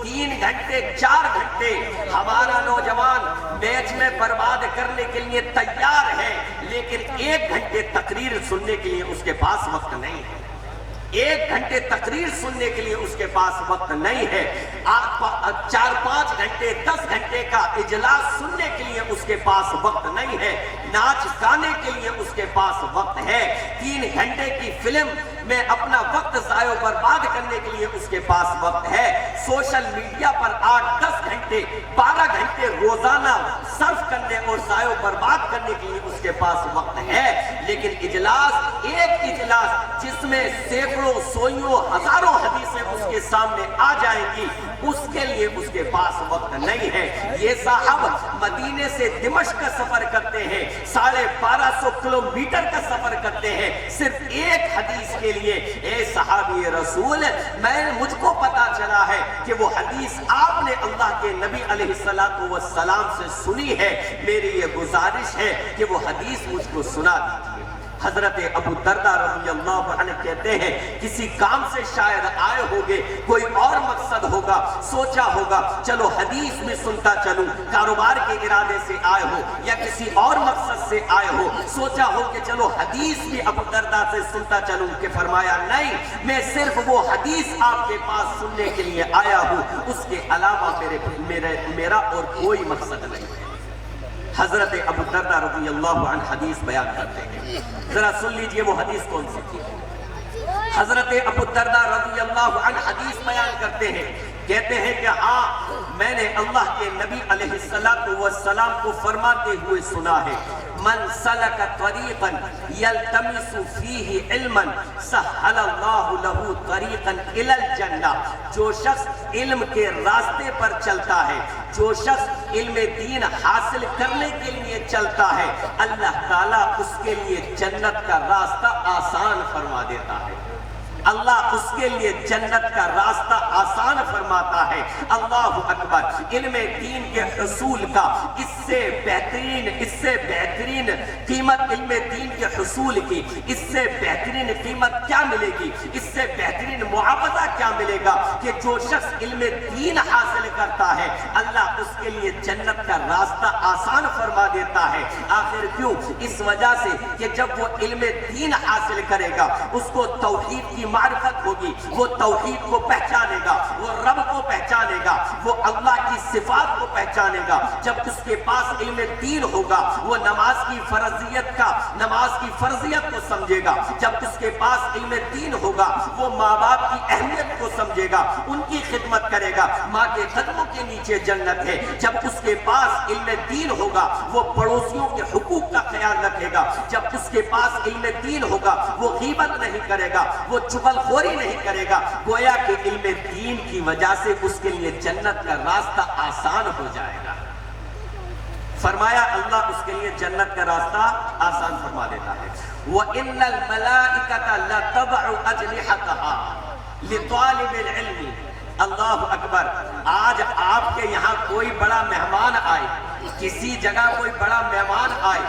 3 گھنٹے 4 گھنٹے ہمارا نوجوان میچ میں برباد کرنے کے لیے تیار ہے، لیکن 1 گھنٹے تقریر سننے کے لیے اس کے پاس وقت نہیں ہے۔ 1 گھنٹے تقریر سننے کے لیے اس کے پاس وقت نہیں ہے۔ 4-5 گھنٹے 10 گھنٹے کا اجلاس سننے کے لیے اس کے پاس وقت نہیں ہے۔ ناچ گانے کے لیے اس کے پاس وقت ہے۔ 3 گھنٹے کی فلم میں اپنا وقت ضائع و برباد کرنے کے لیے اس کے پاس وقت ہے۔ سوشل میڈیا پر 8-10 گھنٹے 12 گھنٹے روزانہ صرف کرنے اور ضائع و برباد کرنے کے لیے اس کے پاس وقت ہے۔ لیکن اجلاس، ایک اجلاس جس میں سینکڑوں سوئیوں ہزاروں حدیثیں اس کے سامنے آ جائیں گی، اس کے لیے اس کے پاس وقت نہیں ہے۔ یہ صاحب مدینے سے دمشق کا سفر کرتے ہیں، 1250 کلومیٹر کا سفر کرتے ہیں صرف ایک حدیث کے لیے۔ اے صحابی رسول، مجھ کو پتا چلا ہے کہ وہ حدیث آپ نے اللہ کے نبی علیہ السلام سے سنی ہے، میری یہ گزارش ہے کہ وہ حدیث مجھ کو سنا دیجیے۔ حضرت ابو درداء رضی اللہ عنہ کہتے ہیں کسی کام سے شاید آئے ہوگے، کوئی اور مقصد ہوگا، سوچا ہوگا چلو حدیث میں سنتا چلوں، کاروبار کے ارادے سے آئے ہو یا کسی اور مقصد سے آئے ہو، سوچا ہو کہ چلو حدیث بھی ابو درداء سے سنتا چلوں، کہ فرمایا نہیں، میں صرف وہ حدیث آپ کے پاس سننے کے لیے آیا ہوں، اس کے علاوہ میرا اور کوئی مقصد نہیں ہے۔ حضرت ابو درداء رضی اللہ عنہ حدیث بیان کرتے ہیں، ذرا سن لیجئے وہ حدیث کون سی تھی۔ حضرت ابو درداء رضی اللہ عنہ حدیث بیان کرتے ہیں، کہتے ہیں کہ ہاں میں نے اللہ کے نبی علیہ السلام کو فرماتے ہوئے سنا ہے، من سلک طریقا یلتمس فیہ علما سہل اللہ لہ طریقا الی الجنہ، جو شخص علم کے راستے پر چلتا ہے، جو شخص علم دین حاصل کرنے کے لیے چلتا ہے، اللہ تعالیٰ اس کے لیے جنت کا راستہ آسان فرما دیتا ہے۔ اللہ اس کے لیے جنت کا راستہ آسان فرماتا ہے۔ اللہ اکبر۔ علم دین کے حصول کا اس سے بہترین قیمت علم دین کے حصول کی، اس سے بہترین قیمت کیا ملے گی، اس سے بہترین معاوضہ کیا ملے گا کہ جو شخص علم دین حاصل کرتا ہے اللہ اس کے لیے جنت کا راستہ آسان فرما دیتا ہے۔ آخر کیوں؟ اس وجہ سے کہ جب وہ علم دین حاصل کرے گا اس کو توحید کی معرفت ہوگی، وہ توحید کو پہچانے گا، وہ رب کو پہچانے گا، وہ اللہ کی صفات کو پہچانے گا۔ جب اس کے پاس علم دین ہوگا وہ نماز کی فرضیت کو سمجھے گا۔ جب اس کے پاس علم دین ہوگا وہ ماں باپ کی اہمیت کو سمجھے گا، ان کی خدمت کرے گا، ماں کے قدموں کے نیچے جنت ہے۔ جب اس کے پاس علم دین ہوگا وہ پڑوسیوں کے حقوق کا خیال رکھے گا۔ جب اس کے پاس علم دین ہوگا وہ غیبت نہیں کرے گا، وہ چغل خوری نہیں کرے گا۔ گویا کہ علم دین کی وجہ سے اس کے لیے جنت کا راستہ آسان ہو جائے گا۔ فرمایا اللہ اس کے لیے جنت کا راستہ آسان فرما دیتا ہے۔ وَإِنَّ الْمَلَائِكَةَ لَتَضَعُ أَجْنِحَتَهَا لِطَالِبِ الْعِلْمِ۔ اللہ اکبر۔ آج آپ کے یہاں کوئی بڑا مہمان آئے، کسی جگہ کوئی بڑا مہمان آئے،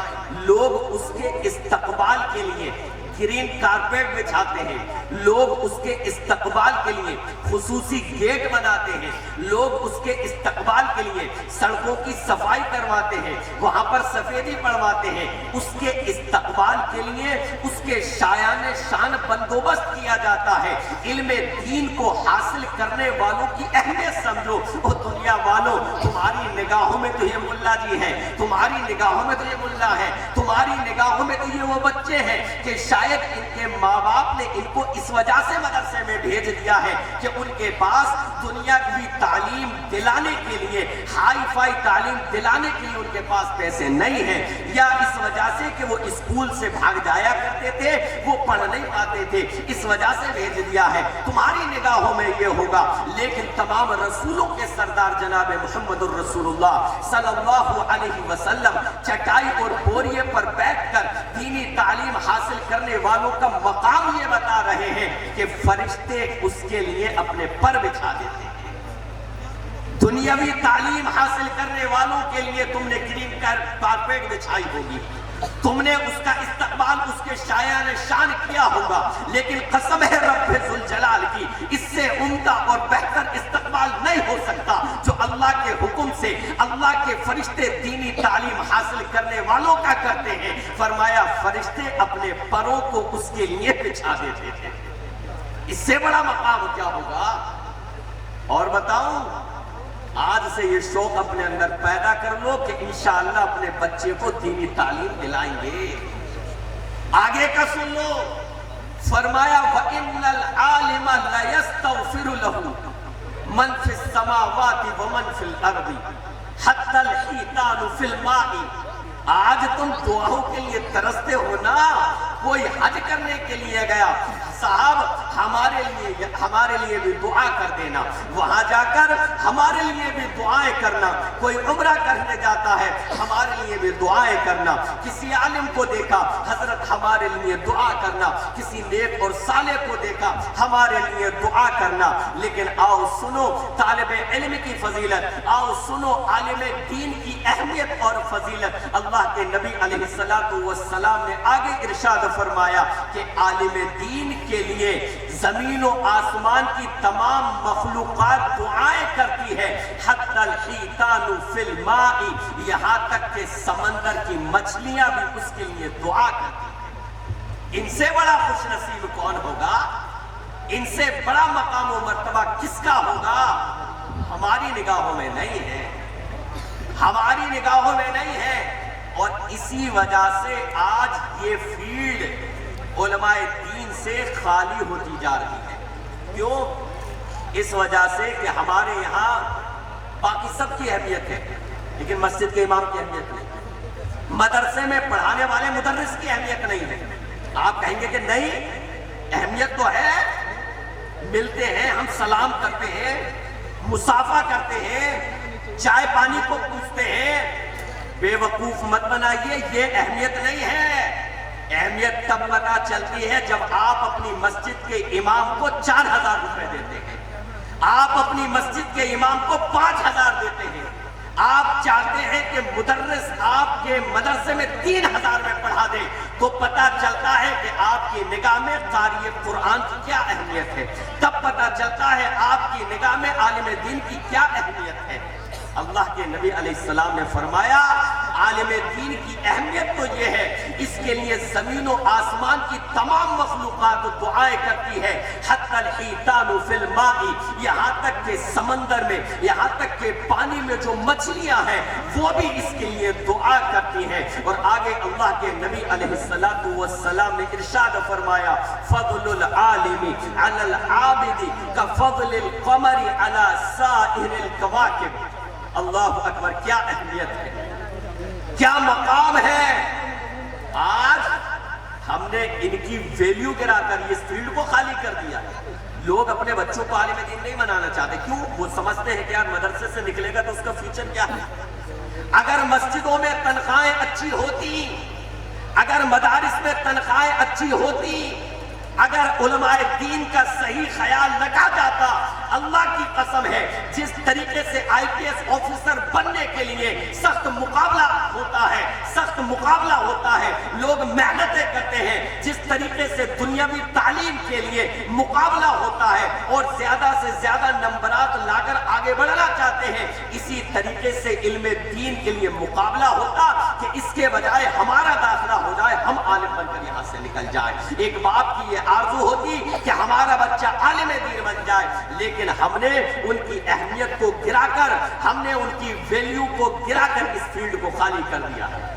لوگ اس کے استقبال کے لیے گرین کارپیٹ بچھاتے ہیں، لوگ اس کے استقبال کے لیے خصوصی گیٹ بناتے ہیں، لوگ اس کے استقبال کے لیے سڑکوں کی صفائی کرواتے ہیں، وہاں پر سفیدی پڑھواتے ہیں۔ اس کے استقبال کے لیے اس کے شایان شان بندوبست کیا جاتا ہے۔ علم دین کو حاصل کرنے والوں کی اہمیت سمجھو۔ او دنیا والوں، تمہاری نگاہوں میں تو یہ ملا جی ہے، تمہاری نگاہوں میں تو یہ ملا ہے، تمہاری نگاہوں میں تو یہ وہ بچے ہیں کہ شاید ان کے ماں باپ نے ان کو اس وجہ سے مدرسے میں بھیج دیا ہے کہ ان کے پاس دنیاوی تعلیم دلانے کے لیے، ہائی فائی تعلیم دلانے کے لیے ان کے پاس پیسے نہیں ہیں، یا اس وجہ سے کہ وہ اسکول سے بھاگ جایا کرتے تھے، وہ پڑھ نہیں پاتے تھے، اس وجہ سے بھیج دیا ہے۔ تمہاری نگاہوں میں یہ ہوگا، لیکن تمام رسولوں کے سردار جناب محمد الرسول اللہ صلی اللہ علیہ وسلم چٹائی اور بوریے پر بیٹھ کر دینی تعلیم حاصل کرنے والوں کا مقام یہ بتا رہے ہیں کہ فرشتے اس کے لیے اپنے پر بچھا دیتے ہیں۔ دنیاوی تعلیم حاصل کرنے والوں کے لیے تم نے گرین کارپیٹ بچھائی ہوگی، تم نے اس کا استقبال اس کے شایان شان کیا ہوگا، لیکن قسم ہے رب ذوالجلال کی، اس سے عمدہ اور بہتر استقبال نہیں نہیں ہو سکتا جو اللہ کے حکم سے اللہ کے فرشتے دینی تعلیم حاصل کرنے والوں کا کرتے ہیں۔ فرمایا فرشتے اپنے پروں کو اس کے لیے بچھا دیتے تھے۔ اس سے بڑا مقام کیا ہوگا؟ اور بتاؤں، آج سے یہ شوق اپنے اندر پیدا کر لو کہ انشاءاللہ اپنے بچے کو دینی تعلیم دلائیں گے۔ آگے کا سن لو، فرمایا وَإِنَّ الْعَالِمَ لَيَسْتَغْفِرُ لَهُ مَنْ فِي السَّمَاوَاتِ وَمَنْ فِي الْأَرْضِ حَتَّى الْحِيتَانُ فِي الْمَاءِ۔ آج تم دعاؤں کے لیے ترستے ہو نا، کوئی حج کرنے کے لیے گیا، صاحب ہمارے لیے بھی دعا کر دینا، وہاں جا کر ہمارے لیے بھی دعائیں کرنا۔ کوئی عمرہ کرنے جاتا ہے، ہمارے لیے بھی دعائیں کرنا۔ کسی عالم کو دیکھا، حضرت ہمارے لیے دعا کرنا۔ کسی نیک اور صالح کو دیکھا، ہمارے لیے دعا کرنا۔ لیکن آؤ سنو طالب علم کی فضیلت، آؤ سنو عالم دین کی اہمیت اور فضیلت۔ اللہ کے نبی علیہ السلام نے آگے ارشاد فرمایا کہ عالم دین کے لیے زمین و آسمان کی تمام مخلوقات دعائیں کرتی ہے، حتی الحیتان فی الماء، یہاں تک کہ سمندر کی مچھلیاں بھی اس کے لیے دعا کرتی ہیں۔ ان سے بڑا خوش نصیب کون ہوگا؟ ان سے بڑا مقام و مرتبہ کس کا ہوگا؟ ہماری نگاہوں میں نہیں ہے، ہماری نگاہوں میں نہیں ہے۔ اور اسی وجہ سے آج یہ فیلڈ علماء دین سے خالی ہوتی جا رہی ہے۔ کیوں؟ اس وجہ سے کہ ہمارے یہاں باقی سب کی اہمیت ہے لیکن مسجد کے امام کی اہمیت نہیں، مدرسے میں پڑھانے والے مدرس کی اہمیت نہیں ہے۔ آپ کہیں گے کہ نہیں، اہمیت تو ہے، ملتے ہیں، ہم سلام کرتے ہیں، مصافحہ کرتے ہیں، چائے پانی کو پوچھتے ہیں۔ بے وقوف مت بنائیے، یہ اہمیت نہیں ہے۔ اہمیت تب پتہ چلتی ہے جب آپ اپنی مسجد کے امام کو 4000 روپے دیتے ہیں، آپ اپنی مسجد کے امام کو 5000 دیتے ہیں، آپ چاہتے ہیں کہ مدرس آپ کے مدرسے میں 3000 میں پڑھا دے، تو پتہ چلتا ہے کہ آپ کی نگاہ میں قاری قرآن کی کیا اہمیت ہے، تب پتہ چلتا ہے آپ کی نگاہ میں عالم دین کی کیا اہمیت ہے۔ اللہ کے نبی علیہ السلام نے فرمایا عالم دین کی اہمیت تو یہ ہے، اس کے لیے زمین و آسمان کی تمام مخلوقات دعائیں کرتی ہے، حتی الحیتان فی الماء، یہاں تک کہ سمندر میں، یہاں تک کہ پانی میں جو مچھلیاں ہیں وہ بھی اس کے لیے دعا کرتی ہیں۔ اور آگے اللہ کے نبی علیہ السلام نے ارشاد فرمایا فضل العالم علی العابد کفضل القمر علی سائر الکواکب۔ اللہ اکبر، کیا اہمیت ہے، کیا مقام ہے۔ آج ہم نے ان کی ویلیو گرا کر اس فیلڈ کو خالی کر دیا۔ لوگ اپنے بچوں کو عالم دین نہیں بنانا چاہتے، کیوں؟ وہ سمجھتے ہیں کہ یار مدرسے سے نکلے گا تو اس کا فیوچر کیا ہے۔ اگر مسجدوں میں تنخواہیں اچھی ہوتی، اگر مدارس میں تنخواہیں اچھی ہوتی، اگر علماء دین کا صحیح خیال رکھا جاتا، اللہ کی قسم ہے جس طریقے سے آئی پی ایس آفیسر بننے کے لیے سخت مقابلہ ہوتا ہے، سخت مقابلہ ہوتا ہے، لوگ محنتیں کرتے ہیں، جس طریقے سے دنیاوی تعلیم کے لیے مقابلہ ہوتا ہے اور زیادہ سے زیادہ نمبرات لا کر آگے بڑھنا چاہتے ہیں، اسی طریقے سے علم دین کے لیے مقابلہ ہوتا کہ اس کے بجائے ہمارا داخلہ ہو جائے، ہم عالم بن کر یہاں سے نکل جائے۔ ایک باپ کی یہ آرزو ہوتی کہ ہمارا بچہ عالم دین بن جائے، لیکن ہم نے ان کی اہمیت کو گرا کر، ہم نے ان کی ویلیو کو گرا کر اس فیلڈ کو خالی کر دیا ہے،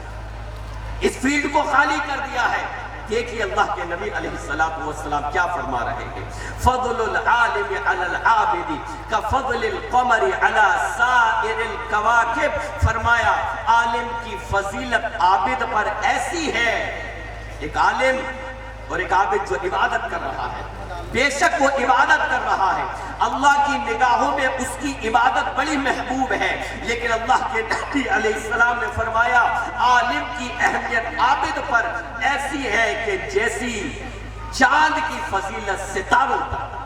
اس فیلڈ کو خالی کر دیا ہے۔ دیکھیے اللہ کے نبی علیہ السلام کیا فرما رہے ہیں، فضل العالم علی العابد کفضل القمر علی سائر الکواکب۔ فرمایا عالم کی فضیلت عابد پر ایسی ہے، ایک عالم اور ایک عابد جو عبادت کر رہا ہے، بے شک وہ عبادت کر رہا ہے، اللہ کی نگاہوں میں اس کی عبادت بڑی محبوب ہے، لیکن اللہ کے نبی علیہ السلام نے فرمایا عالم کی اہمیت عابد پر ایسی ہے کہ جیسی چاند کی فضیلت ستاروں پر،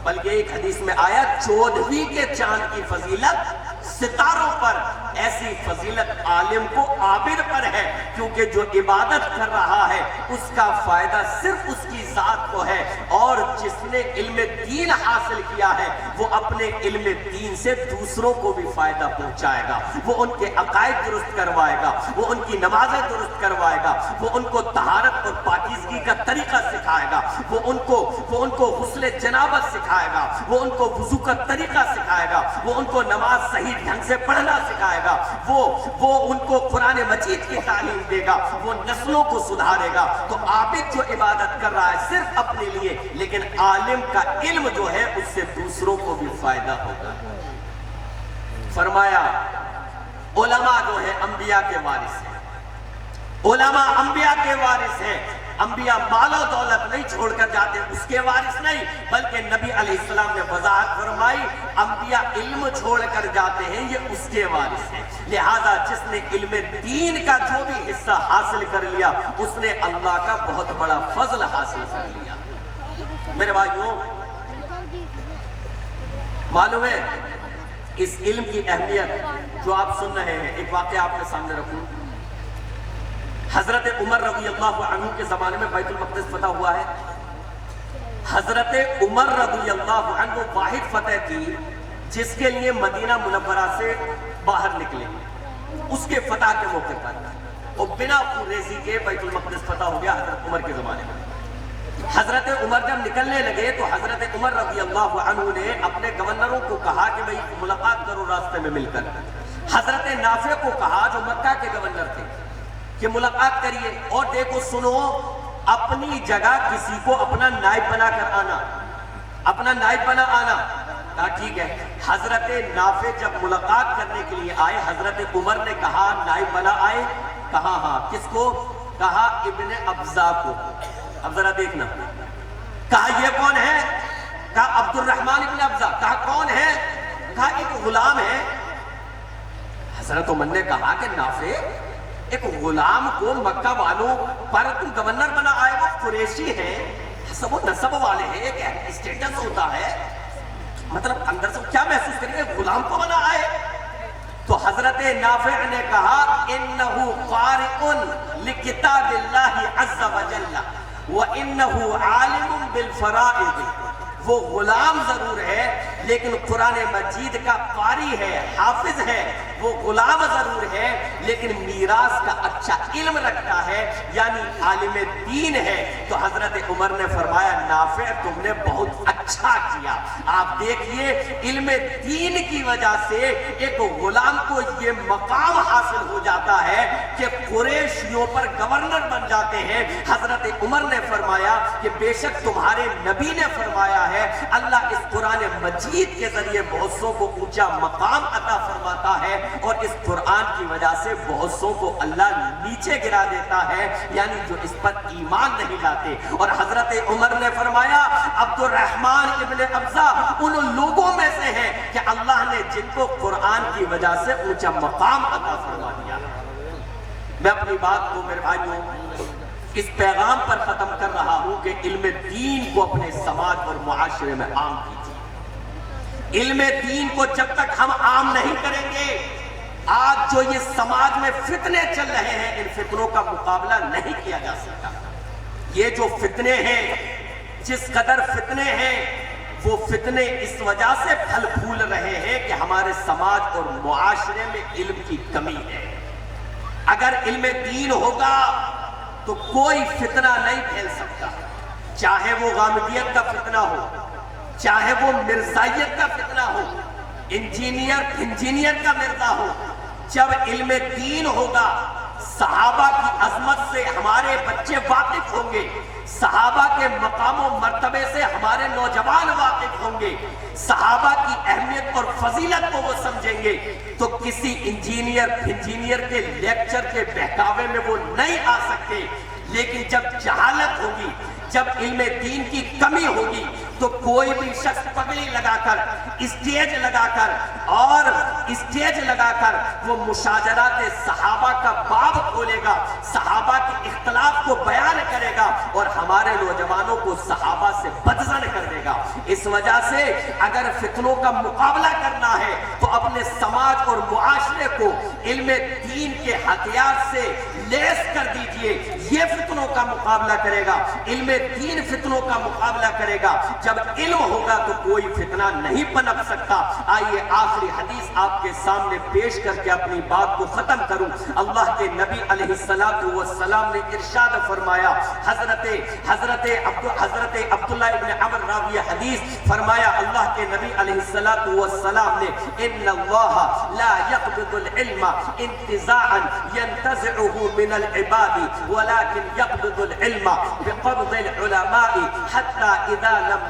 بلکہ ایک حدیث میں آیا 14ویں کے چاند کی فضیلت ستاروں پر، ایسی فضیلت عالم کو عابد پر ہے، کیونکہ جو عبادت کر رہا ہے اس کا فائدہ صرف اس کی ذات کو ہے، اور جس نے علم دین حاصل کیا ہے وہ اپنے علم دین سے دوسروں کو بھی فائدہ پہنچائے گا، وہ ان کے عقائد درست کروائے گا، وہ ان کی نمازیں درست کروائے گا، وہ ان کو طہارت اور پاکیزگی کا طریقہ سکھائے گا، وہ ان کو غسل جنابت سکھائے گا، وہ ان کو وضو کا طریقہ سکھائے گا، وہ ان کو نماز صحیح ڈھنگ سے پڑھنا سکھائے گا، وہ ان کو قرآن مجید کی تعلیم دے گا، وہ نسلوں کو سدھارے گا۔ تو عابد جو عبادت کر رہا ہے صرف اپنے لیے، لیکن عالم کا علم جو ہے اس سے دوسروں کو بھی فائدہ ہوگا۔ فرمایا علماء جو ہے انبیاء کے وارث ہیں، علماء انبیاء کے وارث ہیں۔ انبیاء مال و دولت نہیں چھوڑ کر جاتے، اس کے وارث نہیں، بلکہ نبی علیہ السلام نے وضاحت فرمائی انبیاء علم چھوڑ کر جاتے ہیں، یہ اس کے وارث ہیں۔ لہذا جس نے علم دین کا جو بھی حصہ حاصل کر لیا اس نے اللہ کا بہت بڑا فضل حاصل کر لیا۔ میرے بھائیوں، معلوم ہے اس علم کی اہمیت جو آپ سن رہے ہیں، ایک واقعہ آپ کے سامنے رکھوں۔ حضرت عمر رضی اللہ عنہ کے زمانے میں بیت المقدس فتح ہوا ہے۔ حضرت عمر رضی اللہ عنہ واحد فتح تھی جس کے لیے مدینہ منورہ سے باہر نکلے، اس کے فتح کے موقع پر وہ بنا ریزی کے بیت المقدس فتح ہو گیا حضرت عمر کے زمانے میں۔ حضرت عمر جب نکلنے لگے تو حضرت عمر رضی اللہ عنہ نے اپنے گورنروں کو کہا کہ بھئی ملاقات کرو راستے میں مل کر۔ حضرت نافع کو کہا جو مکہ کے گورنر تھے کہ ملاقات کریے، اور دیکھو سنو اپنی جگہ کسی کو اپنا نائب بنا کر آنا، اپنا نائب بنا آنا۔ کہا ٹھیک ہے۔ حضرت نافع جب ملاقات کرنے کے لیے آئے، حضرت عمر نے کہا نائب بنا آئے؟ کہا ہاں۔ کس کو؟ کہا ابن ابزا کو۔ اب ذرا دیکھنا، کہا یہ کون ہے؟ کہا عبد الرحمن ابن ابزا۔ کہا کون ہے؟ کہا ایک غلام ہے۔ حضرت عمر نے کہا کہ نافع ایک غلام کو مکہ والوں پر تم گورنر بنا آئے، وہ قریشی ہیں، حسب و نسب والے ہیں، ایک اسٹیٹس ہوتا ہے، مطلب اندر سے کیا محسوس کریں گے غلام کو بنا آئے؟ تو حضرت نافع نے کہا انہو قارئ لکتاب اللہ عز وجل وانہو عالم بالفرائض۔ وہ غلام ضرور ہے لیکن قرآن مجید کا قاری ہے، حافظ ہے، وہ غلام ضرور ہے لیکن میراث کا اچھا علم رکھتا ہے، یعنی عالم دین ہے۔ تو حضرت عمر نے فرمایا نافع تم نے بہت اچھا کیا۔ آپ دیکھیے علم دین کی وجہ سے ایک غلام کو یہ مقام حاصل ہو جاتا ہے کہ قریشیوں پر گورنر بن جاتے ہیں۔ حضرت عمر نے فرمایا کہ بے شک تمہارے نبی نے فرمایا ہے اللہ اس قرآن مجید کے ذریعے بہت سوں کو اونچا مقام عطا فرماتا ہے، اور اس قرآن کی وجہ سے بہت سوں کو اللہ نیچے گرا دیتا ہے، یعنی جو اس پر ایمان نہیں لاتے۔ اور حضرت عمر نے فرمایا عبد الرحمن ابن ابزا ان لوگوں میں سے ہے کہ اللہ نے جن کو قرآن کی وجہ سے اونچا مقام عطا فرما دیا۔ میں اپنی بات کو میرے بھائیوں اس پیغام پر ختم کر رہا ہوں کہ علم دین کو اپنے سماج اور معاشرے میں عام کیجیے۔ علم دین کو جب تک ہم عام نہیں کریں گے، آج جو یہ سماج میں فتنے چل رہے ہیں ان فتنوں کا مقابلہ نہیں کیا جا سکتا۔ یہ جو فتنے ہیں، جس قدر فتنے ہیں، وہ فتنے اس وجہ سے پھل پھول رہے ہیں کہ ہمارے سماج اور معاشرے میں علم کی کمی ہے۔ اگر علم دین ہوگا تو کوئی فتنہ نہیں پھیل سکتا، چاہے وہ غامدیت کا فتنہ ہو، چاہے وہ مرزائیت کا فتنہ ہو، انجینئر کا مرزا ہو۔ جب علم دین ہوگا، صحابہ کی عظمت سے ہمارے بچے واقف ہوں گے، صحابہ کے مقام و مرتبے سے ہمارے نوجوان واقف ہوں گے، صحابہ کی اہمیت اور فضیلت کو وہ سمجھیں گے، تو کسی انجینئر کے لیکچر کے بہکاوے میں وہ نہیں آ سکتے۔ لیکن جب جہالت ہوگی، جب علم دین کی کمی ہوگی تو کوئی بھی شخص پگڑی لگا کر اسٹیج لگا کر وہ مشاجرات صحابہ کا باب کھولے گا، صحابہ کے اختلاف کو بیان کرے گا اور ہمارے نوجوانوں کو صحابہ سے بدظن کر دے گا۔ اس وجہ سے اگر فتنوں کا مقابلہ کرنا ہے تو اپنے سماج اور معاشرے کو علم دین کے ہتھیار سے لیس کر دیجئے، یہ فتنوں کا مقابلہ کرے گا، علم دین فتنوں کا مقابلہ کرے گا۔ جب علم ہوگا تو کوئی فتنہ نہیں پنپ سکتا۔ آئیے آخری حدیث آپ کے سامنے پیش کر کے اپنی بات کو ختم کروں۔ اللہ کے نبی علیہ السلام نے ارشاد فرمایا، حضرت عبداللہ ابن عمر راوی حدیث فرمایا، اللہ کے نبی علیہ السلام نے ان اللہ لا يقبض العلم انتزاعا ينتزعه من العباد ولكن يقبض العلم بقبض العلماء حتى إذا لم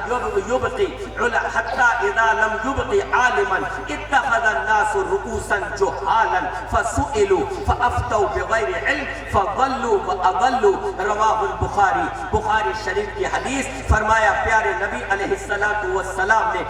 يبق عالما اتخذ الناس رؤوسا جهالا فسئلوا فافتوا بغير علم فضلوا واضلوا۔ رواہ البخاری، بخاری شریف کی حدیث۔ فرمایا پیارے نبی علیہ السلام نے